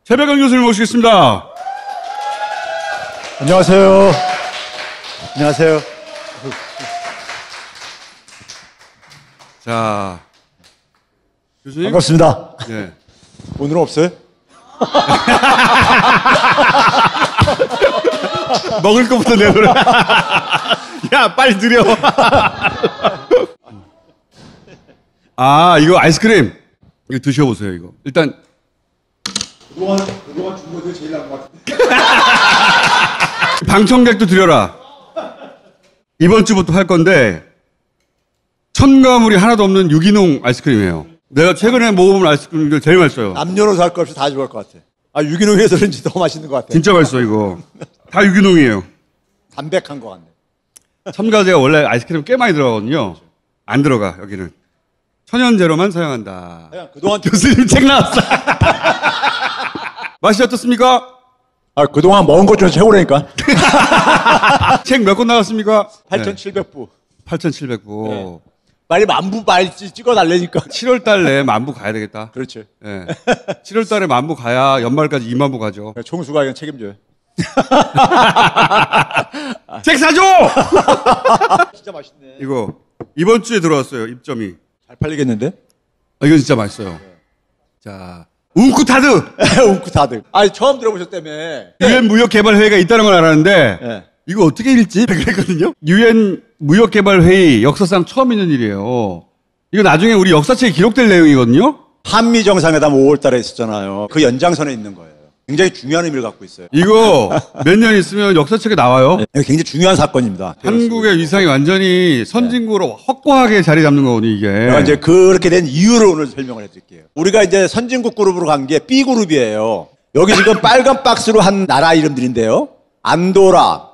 최백은 교수님 모시겠습니다. 안녕하세요. 안녕하세요. 자, 교수님. 반갑습니다. 네. 오늘은 없어요? 먹을 것부터 내놓으라. 야, 빨리 드려. 아, 이거 아이스크림. 이거 드셔보세요, 이거. 일단. 그동안 준 거들 제일 나은 것 같은데. 방청객도 드려라. 이번 주부터 할 건데, 첨가물이 하나도 없는 유기농 아이스크림이에요. 내가 최근에 먹어본 아이스크림 중에 제일 맛있어요. 남녀노소 할 것 없이 다 좋아할 것 같아. 아, 유기농에서 그런지 더 맛있는 것 같아. 진짜 맛있어, 이거. 다 유기농이에요. 담백한 것 같네. 첨가제가 원래 아이스크림 꽤 많이 들어가거든요. 안 들어가, 여기는. 천연제로만 사용한다. 그동안 교수님 책 나왔어. 맛이 어떻습니까? 아, 그동안 먹은 것 중에 최고라니까. 책 몇 권 나왔습니까? 8,700부. 8,700부. 네. 빨리 만부 빨리 찍어달라니까. 7월 달 내에 만부 가야 되겠다. 그렇지. 예. 7월 달에 만부 가야 연말까지 2만 부 가죠. 총수가 그냥 책임져요. 책 사줘! 진짜 맛있네. 이거 이번 주에 들어왔어요. 입점이. 잘 팔리겠는데? 아, 이건 진짜 맛있어요. 자, 웅쿠타드. 웅쿠타드. 아니, 처음 들어보셨다며. 유엔 무역개발회의가 있다는 걸 알았는데 네. 이거 어떻게 읽지? 그랬거든요. 유엔 무역개발회의 역사상 처음 있는 일이에요. 이거 나중에 우리 역사책에 기록될 내용이거든요. 한미 정상회담 5월 달에 있었잖아요. 그 연장선에 있는 거예요. 굉장히 중요한 의미를 갖고 있어요. 이거 몇 년 있으면 역사책에 나와요. 네, 굉장히 중요한 사건입니다. 한국의 위상이 완전히 선진국으로 확고하게 자리 잡는 거거든요, 이게. 제가 이제 그렇게 된 이유를 오늘 설명을 해드릴게요. 우리가 이제 선진국 그룹으로 간 게 B그룹이에요. 여기 지금 빨간 박스로 한 나라 이름들인데요. 안도라,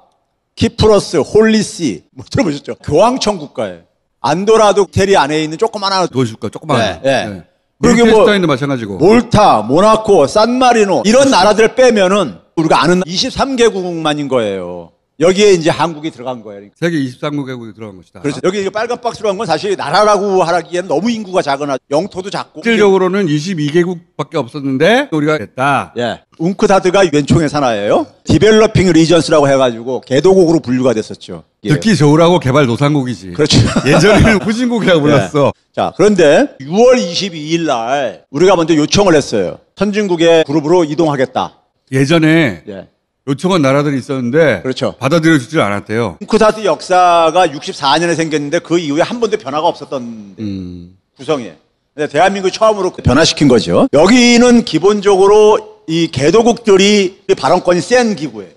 키프로스, 홀리시, 뭐 들어보셨죠? 교황청 국가예요. 안도라도 이태리 안에 있는 조그마한 도와줄까? 조금만. 네, 네. 네. 그리고 뭐 스타인도 마찬가지고. 몰타, 모나코, 산마리노 이런 나라들을 빼면은 우리가 아는 23개국만인 거예요. 여기에 이제 한국이 들어간 거예요. 세계 23개국에 들어간 것이다. 그렇죠. 여기 빨간 박스로 한 건 사실 나라라고 하기에는 너무 인구가 작으나 영토도 작고. 실질적으로는 22개국밖에 없었는데 우리가 됐다. 예. 웅크다드가 왼총의 산하예요. 디벨로핑 리전스라고 해가지고 개도국으로 분류가 됐었죠. 예. 듣기 좋으라고 개발도상국이지. 그렇죠. 예전에는 후진국이라고 불렀어. 예. 자, 그런데 6월 22일 날 우리가 먼저 요청을 했어요. 선진국의 그룹으로 이동하겠다. 예전에 예. 요청한 나라들이 있었는데 그렇죠. 받아들여주질 않았대요. 웅크다드 역사가 64년에 생겼는데 그 이후에 한 번도 변화가 없었던 구성이에요. 근데 대한민국이 처음으로 변화시킨 거죠. 여기는 기본적으로 이 개도국들이 발언권이 센 기구예요.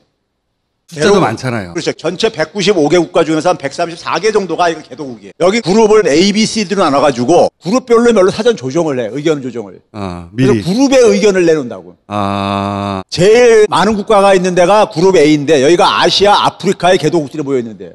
숫자도 많잖아요. 그렇죠. 전체 195개 국가 중에서 한 134개 정도가 이거 개도국이에요. 여기 그룹을 A, B, C, D로 나눠가지고 그룹별로 사전 조정을 해. 의견 조정을. 아, 미리. 그래서 그룹의 의견을 내놓는다고. 아, 제일 많은 국가가 있는 데가 그룹 A인데 여기가 아시아, 아프리카의 개도국들이 모여 있는데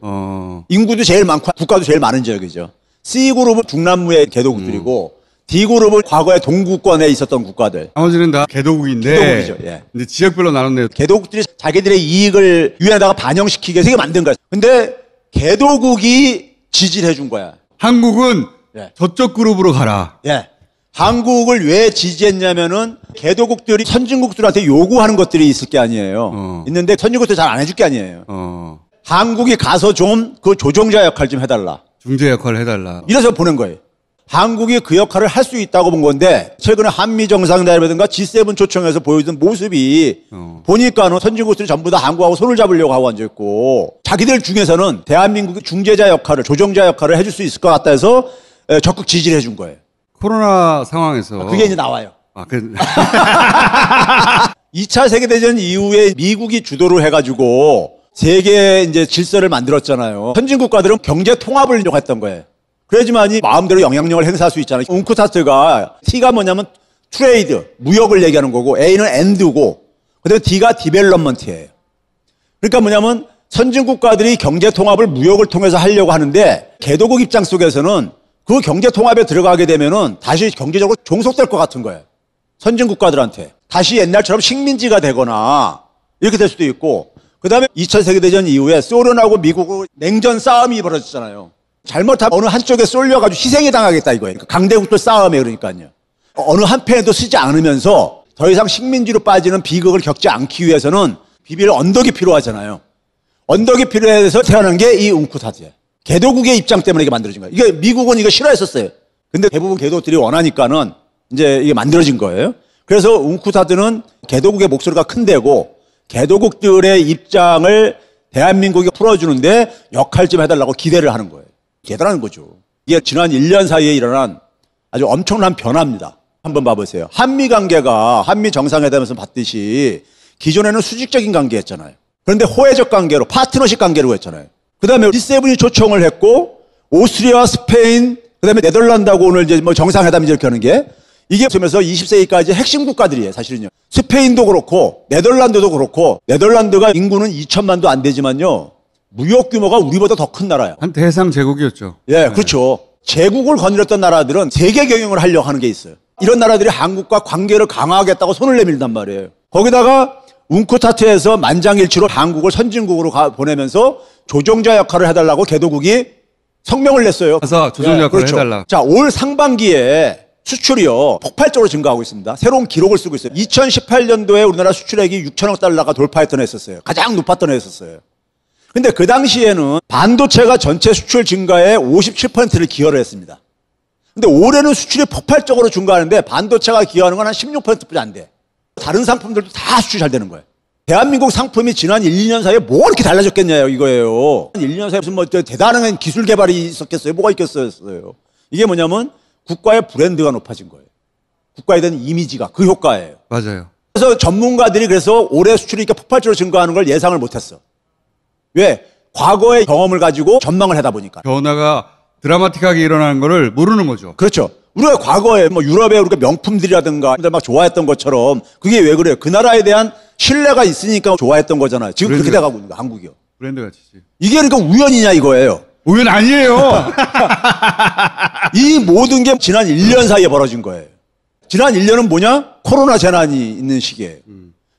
인구도 제일 많고 국가도 제일 많은 지역이죠. C그룹은 중남미의 개도국들이고 D그룹은 과거에 동구권에 있었던 국가들. 나머지는 다 개도국인데. 개도국이죠. 예. 근데 지역별로 나눴네요. 개도국들이 자기들의 이익을 유엔에다가 반영시키기 위해서 이게 만든 거야. 근데 개도국이 지지를 해준 거야. 한국은 예. 저쪽 그룹으로 가라. 예. 한국을 왜 지지했냐면은 개도국들이 선진국들한테 요구하는 것들이 있을 게 아니에요. 있는데 선진국들 잘 안 해줄 게 아니에요. 한국이 가서 좀 그 조종자 역할 좀 해달라. 중재 역할을 해달라. 이래서 보낸 거예요. 한국이 그 역할을 할 수 있다고 본 건데 최근에 한미 정상회담이라든가 G7 초청에서 보여준 모습이 보니까는 선진국들이 전부 다 한국하고 손을 잡으려고 하고 앉아있고 자기들 중에서는 대한민국이 중재자 역할을 조정자 역할을 해줄 수 있을 것 같다 해서 적극 지지를 해준 거예요. 코로나 상황에서. 그게 이제 나와요. 아, 그. 2차 세계대전 이후에 미국이 주도를 해가지고 세계 이제 질서를 만들었잖아요. 선진국가들은 경제 통합을 요구했던 거예요. 그래야지만이 마음대로 영향력을 행사할 수 있잖아요. 웅크타스가 T가 뭐냐면 트레이드, 무역을 얘기하는 거고 A는 엔드고 그다음에 D가 디벨롭먼트예요. 그러니까 뭐냐면 선진국가들이 경제 통합을 무역을 통해서 하려고 하는데 개도국 입장 속에서는 그 경제 통합에 들어가게 되면은 다시 경제적으로 종속될 것 같은 거예요. 선진국가들한테. 다시 옛날처럼 식민지가 되거나 이렇게 될 수도 있고 그다음에 2차 세계대전 이후에 소련하고 미국하고 냉전 싸움이 벌어졌잖아요. 잘못하면 어느 한쪽에 쏠려가지고 희생이 당하겠다 이거예요. 강대국들 싸움에 그러니까요. 어느 한편에도 쓰지 않으면서 더 이상 식민지로 빠지는 비극을 겪지 않기 위해서는 비빌 언덕이 필요하잖아요. 언덕이 필요해서 태어난 게 이 웅쿠타드예요. 개도국의 입장 때문에 이게 만들어진 거예요. 이게 미국은 이거 싫어했었어요. 근데 대부분 개도국들이 원하니까는 이제 이게 만들어진 거예요. 그래서 웅쿠타드는 개도국의 목소리가 큰 데고 개도국들의 입장을 대한민국이 풀어주는데 역할 좀 해달라고 기대를 하는 거예요. 대단한 거죠. 이게 지난 1년 사이에 일어난 아주 엄청난 변화입니다. 한번 봐보세요. 한미 관계가 한미 정상회담에서 봤듯이 기존에는 수직적인 관계였잖아요. 그런데 호혜적 관계로 파트너십 관계로 했잖아요. 그 다음에 G7이 초청을 했고 오스트리아, 스페인, 그 다음에 네덜란드하고 오늘 이제 뭐 정상회담 이렇게 하는 게 이게 보면서 20세기까지 핵심 국가들이에요, 사실은요. 스페인도 그렇고, 네덜란드도 그렇고, 네덜란드가 인구는 2천만도 안 되지만요, 무역 규모가 우리보다 더 큰 나라예요. 한 대상 제국이었죠. 예, 그렇죠. 제국을 거느렸던 나라들은 세계 경영을 하려고 하는 게 있어요. 이런 나라들이 한국과 관계를 강화하겠다고 손을 내밀단 말이에요. 거기다가 웅쿠타트에서 만장일치로 한국을 선진국으로 보내면서 조종자 역할을 해달라고 개도국이 성명을 냈어요. 가서 조종자 역할을 그렇죠. 해달라. 자, 올 상반기에 수출이요 폭발적으로 증가하고 있습니다. 새로운 기록을 쓰고 있어요. 2018년도에 우리나라 수출액이 6천억 달러가 돌파했던 해였었어요. 가장 높았던 해였었어요. 근데 그 당시에는 반도체가 전체 수출 증가의 57%를 기여를 했습니다. 근데 올해는 수출이 폭발적으로 증가하는데 반도체가 기여하는 건 한 16%뿐이 안 돼. 다른 상품들도 다 수출이 잘 되는 거예요. 대한민국 상품이 지난 1, 2년 사이에 뭐가 이렇게 달라졌겠냐 이거예요. 1, 2년 사이에 무슨 뭐 대단한 기술 개발이 있었겠어요? 뭐가 있겠어요? 이게 뭐냐면 국가의 브랜드가 높아진 거예요. 국가에 대한 이미지가 그 효과예요. 맞아요. 그래서 전문가들이 그래서 올해 수출이 이렇게 폭발적으로 증가하는 걸 예상을 못했어. 왜? 과거의 경험을 가지고 전망을 하다 보니까. 변화가 드라마틱하게 일어나는 거를 모르는 거죠. 그렇죠. 우리가 과거에 뭐 유럽의 우리가 명품들이라든가 막 좋아했던 것처럼 그게 왜 그래요? 그 나라에 대한 신뢰가 있으니까 좋아했던 거잖아요. 지금 그렇게 돼가고 있는 거 한국이요. 브랜드 가치지. 이게 그러니까 우연이냐 이거예요. 우연 아니에요. 이 모든 게 지난 1년 사이에 벌어진 거예요. 지난 1년은 뭐냐? 코로나 재난이 있는 시기에.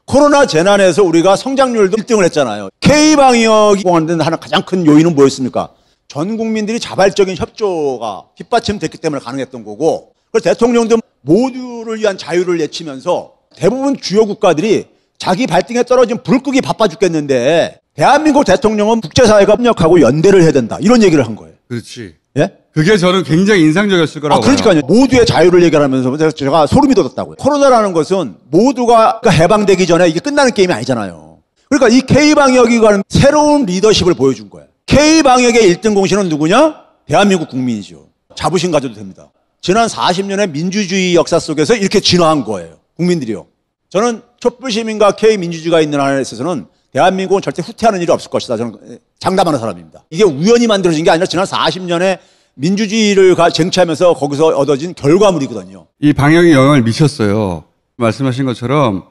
코로나 재난에서 우리가 성장률도 1등을 했잖아요. K방역이 공헌된 하나 가장 큰 요인은 뭐였습니까? 전 국민들이 자발적인 협조가 뒷받침됐기 때문에 가능했던 거고, 그래서 대통령도 모두를 위한 자유를 외치면서 대부분 주요 국가들이 자기 발등에 떨어진 불 끄기 바빠 죽겠는데 대한민국 대통령은 국제사회가 협력하고 연대를 해야 된다. 이런 얘기를 한 거예요. 그렇지. 예? 그게 저는 굉장히 인상적이었을 거라고 봐요. 그러니까요. 모두의 자유를 얘기하면서 제가 소름이 돋았다고요. 코로나라는 것은 모두가 해방되기 전에 이게 끝나는 게임이 아니잖아요. 그러니까 이 K방역이 가는 새로운 리더십을 보여준 거예요. K방역의 1등 공신은 누구냐? 대한민국 국민이죠. 자부심 가져도 됩니다. 지난 40년의 민주주의 역사 속에서 이렇게 진화한 거예요. 국민들이요. 저는 촛불시민과 K민주주의가 있는 한에 있어서는 대한민국은 절대 후퇴하는 일이 없을 것이다. 저는 장담하는 사람입니다. 이게 우연히 만들어진 게 아니라 지난 40년의 민주주의를 쟁취하면서 거기서 얻어진 결과물이거든요. 이 방역이 영향을 미쳤어요. 말씀하신 것처럼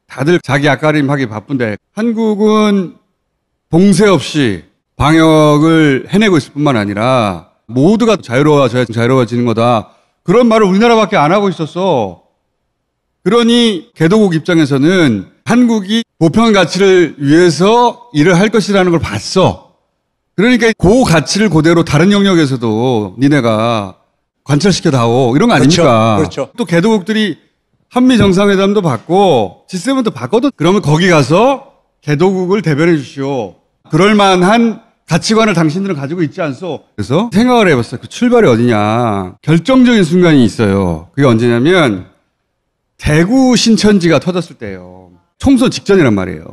다들 자기 앞가림하기 바쁜데 한국은 봉쇄 없이 방역을 해내고 있을 뿐만 아니라 모두가 자유로워져야 자유로워지는 거다. 그런 말을 우리나라밖에 안 하고 있었어. 그러니 개도국 입장에서는 한국이 보편 가치를 위해서 일을 할 것이라는 걸 봤어. 그러니까 그 가치를 그대로 다른 영역에서도 니네가 관철시켜 다오. 이런 거 아닙니까? 그렇죠. 또 개도국들이 한미 정상회담도 받고 G7도 받거든. 그러면 거기 가서 개도국을 대변해 주시오. 그럴 만한 가치관을 당신들은 가지고 있지 않소. 그래서 생각을 해봤어요. 그 출발이 어디냐. 결정적인 순간이 있어요. 그게 언제냐면 대구 신천지가 터졌을 때예요. 총선 직전이란 말이에요.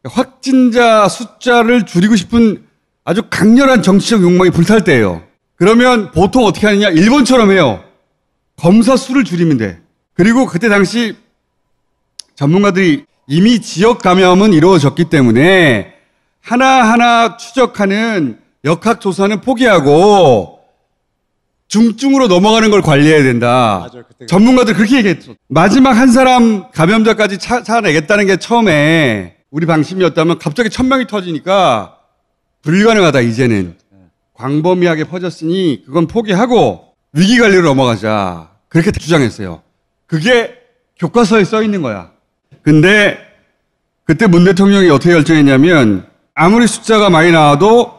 확진자 숫자를 줄이고 싶은 아주 강렬한 정치적 욕망이 불탈 때예요. 그러면 보통 어떻게 하느냐? 일본처럼 해요. 검사 수를 줄이면 돼. 그리고 그때 당시 전문가들이 이미 지역 감염은 이루어졌기 때문에 하나하나 추적하는 역학조사는 포기하고 중증으로 넘어가는 걸 관리해야 된다. 맞아요, 전문가들 그렇게 얘기했죠. 마지막 한 사람 감염자까지 찾아내겠다는 게 처음에 우리 방침이었다면 갑자기 1000명이 터지니까 불가능하다 이제는. 광범위하게 퍼졌으니 그건 포기하고 위기관리로 넘어가자. 그렇게 주장했어요. 그게 교과서에 써 있는 거야. 근데 그때 문 대통령이 어떻게 결정했냐면 아무리 숫자가 많이 나와도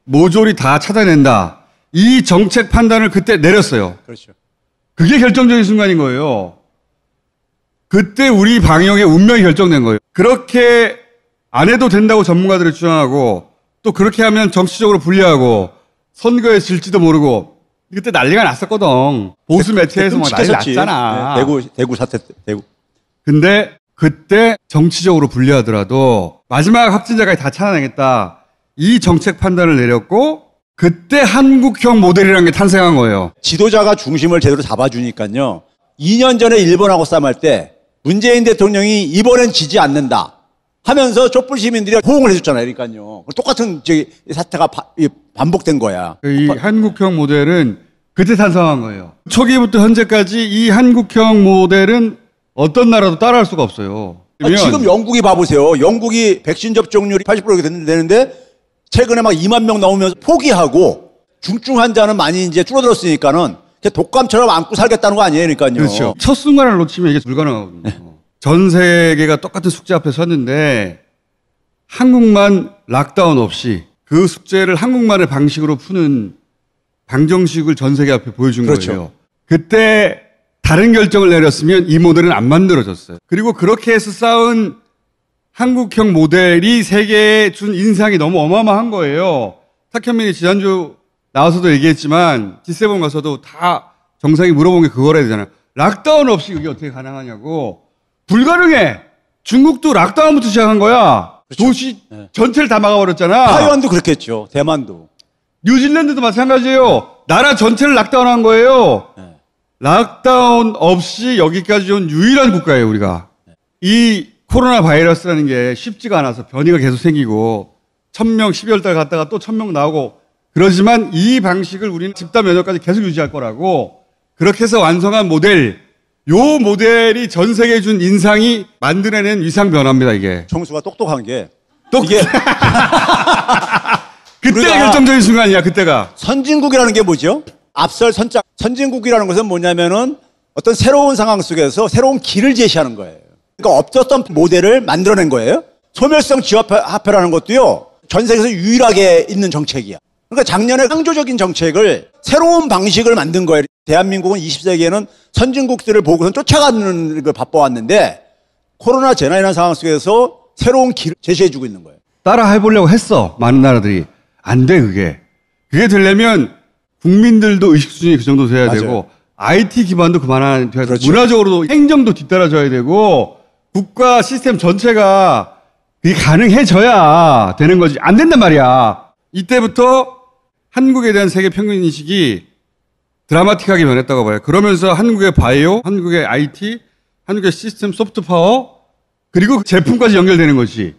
모조리 다 찾아낸다. 이 정책 판단을 그때 내렸어요. 그렇죠. 그게 결정적인 순간인 거예요. 그때 우리 방역의 운명이 결정된 거예요. 그렇게 안 해도 된다고 전문가들이 주장하고 또 그렇게 하면 정치적으로 불리하고 선거에 질지도 모르고 그때 난리가 났었거든. 보수 매체에서 막 난리 났잖아. 네, 대구 사태 때, 대구. 근데 그때 정치적으로 불리하더라도 마지막 확진자까지 다 찾아내겠다. 이 정책 판단을 내렸고 그때 한국형 모델이라는 게 탄생한 거예요. 지도자가 중심을 제대로 잡아주니까요. 2년 전에 일본하고 싸움할 때 문재인 대통령이 이번엔 지지 않는다 하면서 촛불 시민들이 호응을 해줬잖아요. 그러니까요. 똑같은 사태가 반복된 거야. 이 한국형 모델은 그때 탄생한 거예요. 초기부터 현재까지 이 한국형 모델은 어떤 나라도 따라할 수가 없어요. 지금 영국이 봐보세요. 영국이 백신 접종률이 80% 되는데 최근에 막 2만 명 나오면서 포기하고 중증 환자는 많이 이제 줄어들었으니까는 독감처럼 안고 살겠다는 거 아니에요, 그러니까요. 그렇죠. 첫 순간을 놓치면 이게 불가능하거든요. 네. 전 세계가 똑같은 숙제 앞에 섰는데 한국만 락다운 없이 그 숙제를 한국만의 방식으로 푸는 방정식을 전 세계 앞에 보여준 그렇죠. 거예요. 그때 다른 결정을 내렸으면 이 모델은 안 만들어졌어요. 그리고 그렇게 해서 쌓은 한국형 모델이 세계에 준 인상이 너무 어마어마한 거예요. 탁현민이 지난주 나와서도 얘기했지만 G7 가서도 다 정상이 물어본 게 그거라 해야 되잖아요. 락다운 없이 그게 어떻게 가능하냐고. 불가능해. 중국도 락다운부터 시작한 거야. 그렇죠. 도시 전체를 다 막아버렸잖아. 타이완도 그렇겠죠. 대만도. 뉴질랜드도 마찬가지예요. 나라 전체를 락다운한 거예요. 네. 락다운 없이 여기까지 온 유일한 국가예요, 우리가. 네. 이 코로나 바이러스라는 게 쉽지가 않아서 변이가 계속 생기고 1000명 12월 달 갔다가 또 1000명 나오고 그러지만 이 방식을 우리는 집단 면역까지 계속 유지할 거라고 그렇게 해서 완성한 모델 요 모델이 전 세계에 준 인상이 만들어낸 위상 변화입니다, 이게. 청수가 똑똑한 게 이게 그때가 결정적인 순간이야, 그때가. 선진국이라는 게 뭐죠? 앞설 선짝. 선진국이라는 것은 뭐냐면은 어떤 새로운 상황 속에서 새로운 길을 제시하는 거예요. 그러니까 없었던 모델을 만들어낸 거예요. 소멸성 지역화폐라는 것도요. 전 세계에서 유일하게 있는 정책이야. 그러니까 작년에 창조적인 정책을 새로운 방식을 만든 거예요. 대한민국은 20세기에는 선진국들을 보고선 쫓아가는 걸 바빠왔는데 코로나 재난이라는 상황 속에서 새로운 길을 제시해주고 있는 거예요. 따라 해보려고 했어. 많은 나라들이. 안 돼, 그게. 그게 되려면 국민들도 의식 수준이 그 정도 돼야 맞아요. 되고 IT 기반도 그만한 돼야 되고 그렇죠. 문화적으로도 행정도 뒤따라줘야 되고 국가 시스템 전체가 그게 가능해져야 되는 거지. 안 된단 말이야. 이때부터 한국에 대한 세계 평균 인식이 드라마틱하게 변했다고 봐요. 그러면서 한국의 바이오, 한국의 IT, 한국의 시스템 소프트 파워, 그리고 제품까지 연결되는 것이.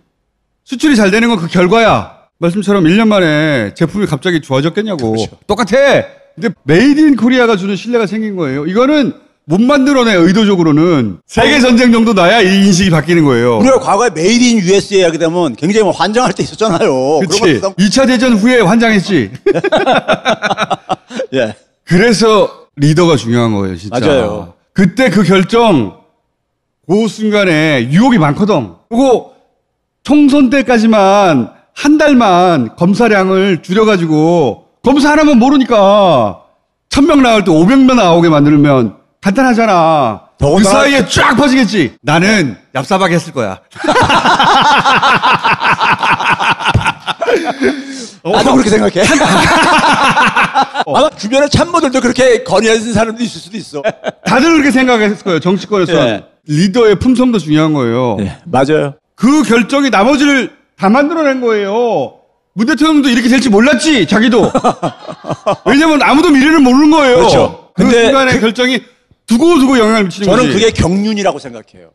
수출이 잘 되는 건 그 결과야. 말씀처럼 1년 만에 제품이 갑자기 좋아졌겠냐고. 그렇죠. 똑같아. 근데 메이드 인 코리아가 주는 신뢰가 생긴 거예요. 이거는 못 만들어내, 의도적으로는. 세계 전쟁 정도 나야 이 인식이 바뀌는 거예요. 우리가 과거에 메이드 인 USA 하게 되면 굉장히 환장할 때 있었잖아요. 그렇지. 2차 대전 후에 환장했지. 예. 그래서 리더가 중요한 거예요, 진짜. 맞아요. 그때 그 결정, 그 순간에 유혹이 많거든. 그리고 총선 때까지만 한 달만 검사량을 줄여가지고 검사 하나만 모르니까 1000명 나올 때 500명 나오게 만들면 간단하잖아. 그 사이에 쫙 퍼지겠지. 나는 얍삽하게 했을 거야. 나도 그렇게 생각해. 아마 주변에 참모들도 그렇게 건의하는 사람도 있을 수도 있어. 다들 그렇게 생각했을 거예요. 정치권에서. 네. 리더의 품성도 중요한 거예요. 네, 맞아요. 그 결정이 나머지를 다 만들어낸 거예요. 문 대통령도 이렇게 될지 몰랐지, 자기도. 왜냐면 아무도 미래를 모르는 거예요. 그렇죠. 그 순간의 결정이 두고두고 영향을 미치는 거지. 저는 그게 경륜이라고 생각해요.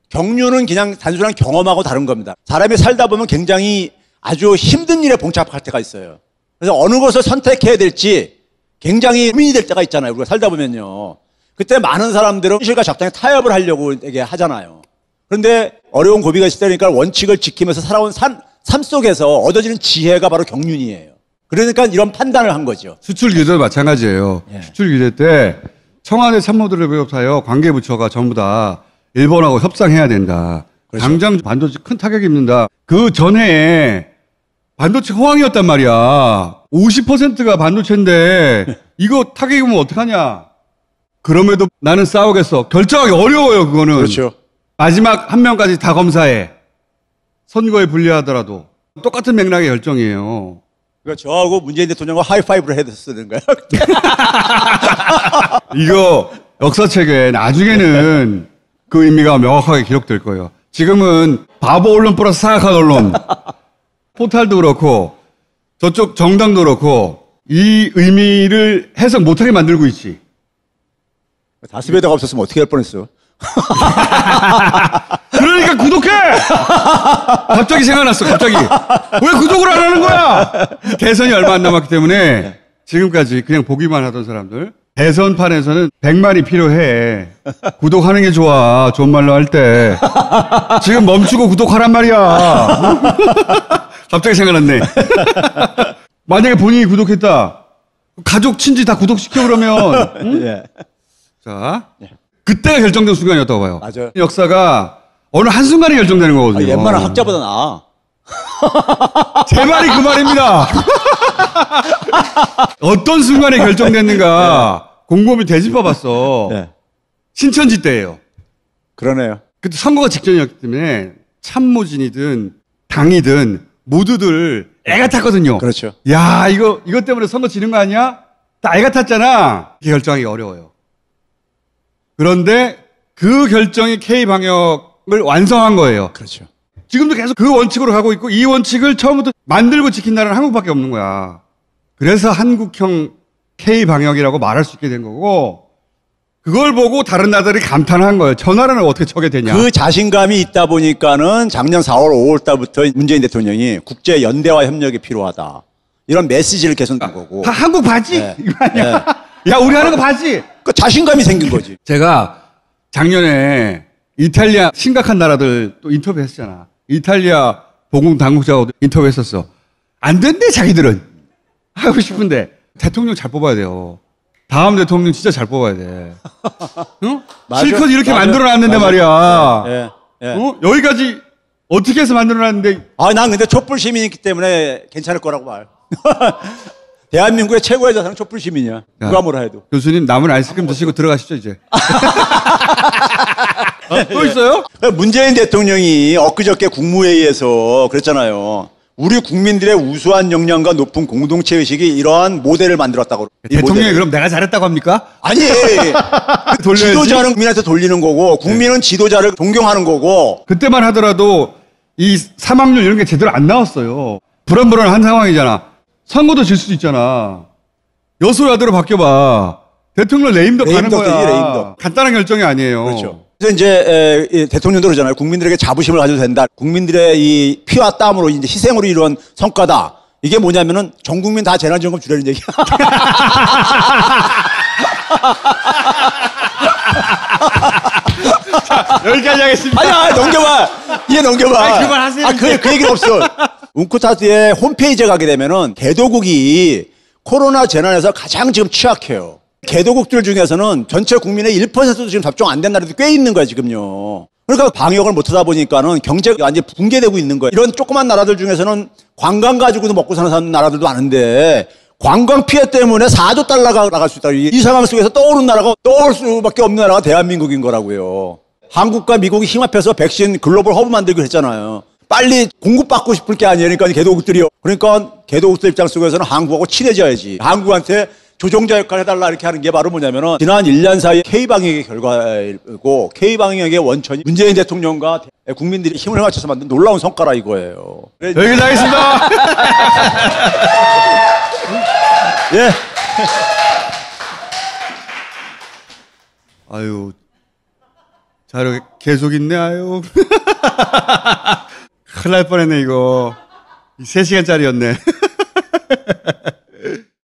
경륜은 그냥 단순한 경험하고 다른 겁니다. 사람이 살다 보면 굉장히 아주 힘든 일에 봉착할 때가 있어요. 그래서 어느 것을 선택해야 될지 굉장히 고민이 될 때가 있잖아요. 우리가 살다 보면요. 그때 많은 사람들은 현실과 적당히 타협을 하려고 되게 하잖아요. 그런데 어려운 고비가 있을 때니까 원칙을 지키면서 살아온 삶 속에서 얻어지는 지혜가 바로 경륜이에요. 그러니까 이런 판단을 한 거죠. 수출 규제도 마찬가지예요. 예. 수출 규제 때 청와대 참모들을 비롯하여 관계부처가 전부 다 일본하고 협상해야 된다. 그렇죠. 당장 반도체 큰 타격이 입는다. 그 전에 반도체 호황이었단 말이야. 50%가 반도체인데 이거 타격이 오면 어떡하냐. 그럼에도 나는 싸우겠어. 결정하기 어려워요, 그거는. 그렇죠. 마지막 한 명까지 다 검사해. 선거에 불리하더라도 똑같은 맥락의 결정이에요. 그러니까 저하고 문재인 대통령과 하이파이브를 해서 쓰는 거야. 이거 역사책에 나중에는 그 의미가 명확하게 기록될 거예요. 지금은 바보 언론 플러스 사악한 언론, 포탈도 그렇고 저쪽 정당도 그렇고 이 의미를 해석 못하게 만들고 있지. 다스베더가 없었으면 어떻게 할 뻔했어. 그러니까 구독해! 갑자기 생각났어, 갑자기. 왜 구독을 안 하는 거야? 대선이 얼마 안 남았기 때문에 지금까지 그냥 보기만 하던 사람들. 대선판에서는 100만이 필요해. 구독하는 게 좋아. 좋은 말로 할 때. 지금 멈추고 구독하란 말이야. 갑자기 생각났네. 만약에 본인이 구독했다. 가족, 친지 다 구독시켜 그러면. 응? 예. 자. 그때가 결정된 순간이었다고 봐요. 맞아요. 역사가 어느 한순간에 결정되는 거거든요. 웬만한 학자보다 나아. 제 말이 그 말입니다. 어떤 순간에 결정됐는가 곰곰이 되짚어봤어. 네. 신천지 때예요. 그러네요. 그때 선거가 직전이었기 때문에 참모진이든 당이든 모두들 애가 탔거든요. 그렇죠. 야, 이것 때문에 선거 지는 거 아니야? 다 애가 탔잖아. 이게 결정하기 어려워요. 그런데 그 결정이 K방역을 완성한 거예요. 그렇죠. 지금도 계속 그 원칙으로 가고 있고 이 원칙을 처음부터 만들고 지킨 나라는 한국밖에 없는 거야. 그래서 한국형 K방역이라고 말할 수 있게 된 거고 그걸 보고 다른 나라들이 감탄한 거예요. 저 나라는 어떻게 저게 되냐. 그 자신감이 있다 보니까는 작년 4월, 5월 달부터 문재인 대통령이 국제 연대와 협력이 필요하다. 이런 메시지를 계속 준 거고. 한국 봤지? 네. 이거 아니야. 야, 우리 하는 거 봤지? 그 자신감이 생긴 거지. 제가 작년에 이탈리아 심각한 나라들 또 인터뷰했었잖아. 이탈리아 보건 당국자하고 인터뷰했었어. 안 된대 자기들은. 하고 싶은데 대통령 잘 뽑아야 돼요. 다음 대통령 진짜 잘 뽑아야 돼. 응? 맞아. 실컷 이렇게 맞아. 만들어놨는데 맞아. 말이야. 예. 예. 어? 여기까지 어떻게 해서 만들어놨는데. 아, 난 근데 촛불 시민이기 때문에 괜찮을 거라고 봐요. 대한민국의 최고의 자산은 촛불 시민이야. 누가 뭐라 해도. 교수님 남은 아이스크림 드시고 들어가시죠 이제. 또 있어요? 문재인 대통령이 엊그저께 국무회의에서 그랬잖아요. 우리 국민들의 우수한 역량과 높은 공동체 의식이 이러한 모델을 만들었다고. 이 대통령이 모델을. 그럼 내가 잘했다고 합니까? 아니, 돌려야지. 지도자는 국민한테 돌리는 거고 국민은 지도자를 존경하는 거고. 그때만 하더라도 이 사망률 이런 게 제대로 안 나왔어요. 불안불안한 상황이잖아. 선거도 질 수도 있잖아. 여소야대로 바뀌어봐. 대통령 레임덕 가는 레임덕 거야. 되지, 레임덕. 간단한 결정이 아니에요. 그렇죠. 그래서 이제 대통령도 그러잖아요. 국민들에게 자부심을 가져도 된다. 국민들의 이 피와 땀으로 이제 희생으로 이루어진 성과다. 이게 뭐냐면은 전 국민 다 재난지원금 주라는 얘기야. 여기까지 하겠습니다. 아니야, 넘겨봐. 이해 넘겨봐. 아니, 그만하세요, 그 얘기는 없어. 웅크타스의 홈페이지에 가게 되면은 개도국이 코로나 재난에서 가장 지금 취약해요. 개도국들 중에서는 전체 국민의 1%도 지금 접종 안 된 나라도 꽤 있는 거야, 지금요. 그러니까 방역을 못 하다 보니까는 경제가 완전히 붕괴되고 있는 거예요. 이런 조그만 나라들 중에서는 관광 가지고도 먹고 사는 나라들도 많은데 관광 피해 때문에 4조 달러가 나갈 수 있다. 이 상황 속에서 떠오르는 나라가 떠올 수밖에 없는 나라가 대한민국인 거라고요. 한국과 미국이 힘합해서 백신 글로벌 허브 만들기로 했잖아요. 빨리 공급받고 싶을 게 아니에요. 그러니까 개도국들이요. 그러니까 개도국들 입장 속에서는 한국하고 친해져야지. 한국한테 조종자 역할을 해달라 이렇게 하는 게 바로 뭐냐면은 지난 1년 사이 K방역의 결과이고 K방역의 원천이 문재인 대통령과 국민들이 힘을 맞춰서 만든 놀라운 성과라 이거예요. 여기까지 하겠습니다. 예. 아유, 자료 계속 있네, 아유. 큰일 날 뻔했네, 이거. 3시간짜리였네.